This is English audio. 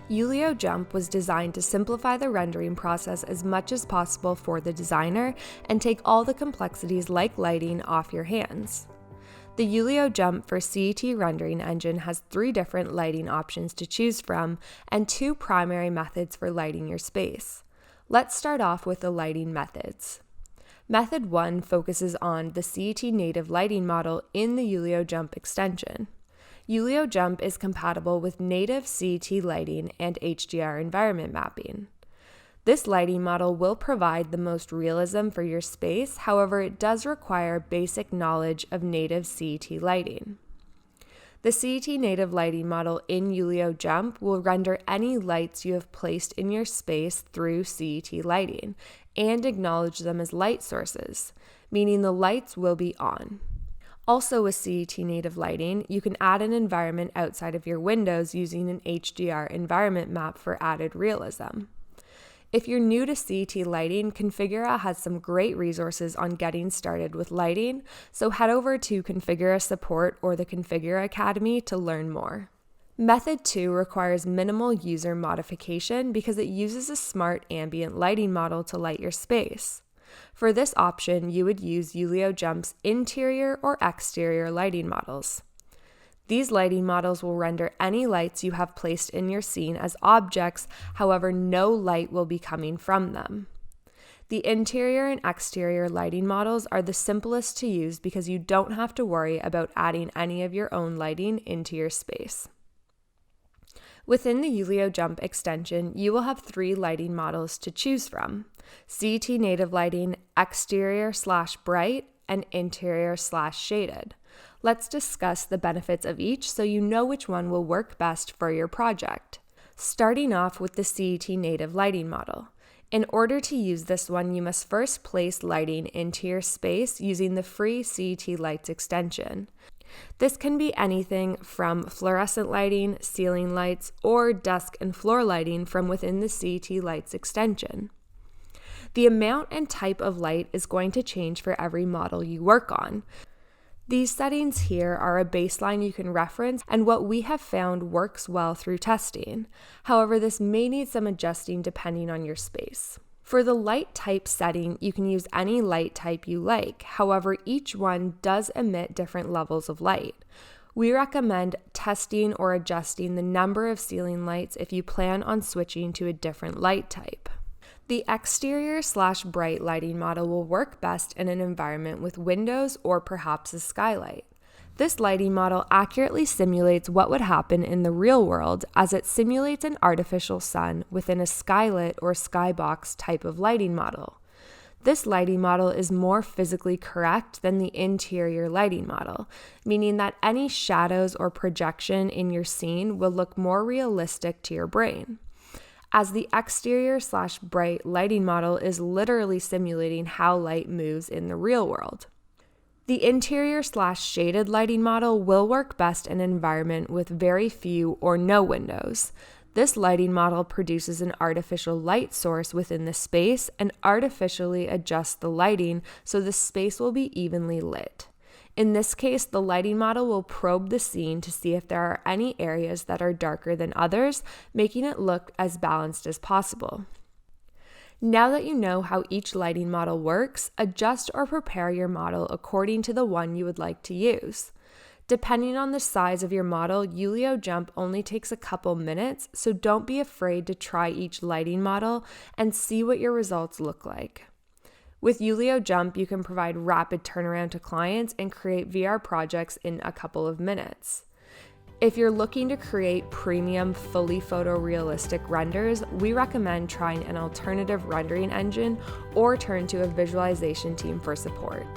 Yulio Jump was designed to simplify the rendering process as much as possible for the designer and take all the complexities like lighting off your hands. The Yulio Jump for CET rendering engine has 3 different lighting options to choose from and 2 primary methods for lighting your space. Let's start off with the lighting methods. Method 1 focuses on the CET native lighting model in the Yulio Jump extension. Yulio Jump is compatible with native CET lighting and HDR environment mapping. This lighting model will provide the most realism for your space, however, it does require basic knowledge of native CET lighting. The CET native lighting model in Yulio Jump will render any lights you have placed in your space through CET lighting and acknowledge them as light sources, meaning the lights will be on. Also with CET native lighting, you can add an environment outside of your windows using an HDR environment map for added realism. If you're new to CET lighting, Configura has some great resources on getting started with lighting, so head over to Configura Support or the Configura Academy to learn more. Method 2 requires minimal user modification because it uses a smart ambient lighting model to light your space. For this option, you would use Yulio Jump's interior or exterior lighting models. These lighting models will render any lights you have placed in your scene as objects, however, no light will be coming from them. The interior and exterior lighting models are the simplest to use because you don't have to worry about adding any of your own lighting into your space. Within the Yulio Jump extension, you will have 3 lighting models to choose from: CET native lighting, exterior/bright, and interior/shaded. Let's discuss the benefits of each so you know which one will work best for your project. Starting off with the CET native lighting model. In order to use this one, you must first place lighting into your space using the free CET Lights extension. This can be anything from fluorescent lighting, ceiling lights, or desk and floor lighting from within the CET Lights extension. The amount and type of light is going to change for every model you work on. These settings here are a baseline you can reference and what we have found works well through testing. However, this may need some adjusting depending on your space. For the light type setting, you can use any light type you like. However, each one does emit different levels of light. We recommend testing or adjusting the number of ceiling lights if you plan on switching to a different light type. The exterior/bright lighting model will work best in an environment with windows or perhaps a skylight. This lighting model accurately simulates what would happen in the real world as it simulates an artificial sun within a skylit or skybox type of lighting model. This lighting model is more physically correct than the interior lighting model, meaning that any shadows or projection in your scene will look more realistic to your brain, as the exterior/bright lighting model is literally simulating how light moves in the real world. The interior/shaded lighting model will work best in an environment with very few or no windows. This lighting model produces an artificial light source within the space and artificially adjusts the lighting so the space will be evenly lit. In this case, the lighting model will probe the scene to see if there are any areas that are darker than others, making it look as balanced as possible. Now that you know how each lighting model works, adjust or prepare your model according to the one you would like to use. Depending on the size of your model, Yulio Jump only takes a couple minutes, so don't be afraid to try each lighting model and see what your results look like. With Yulio Jump, you can provide rapid turnaround to clients and create VR projects in a couple of minutes. If you're looking to create premium, fully photorealistic renders, we recommend trying an alternative rendering engine or turn to a visualization team for support.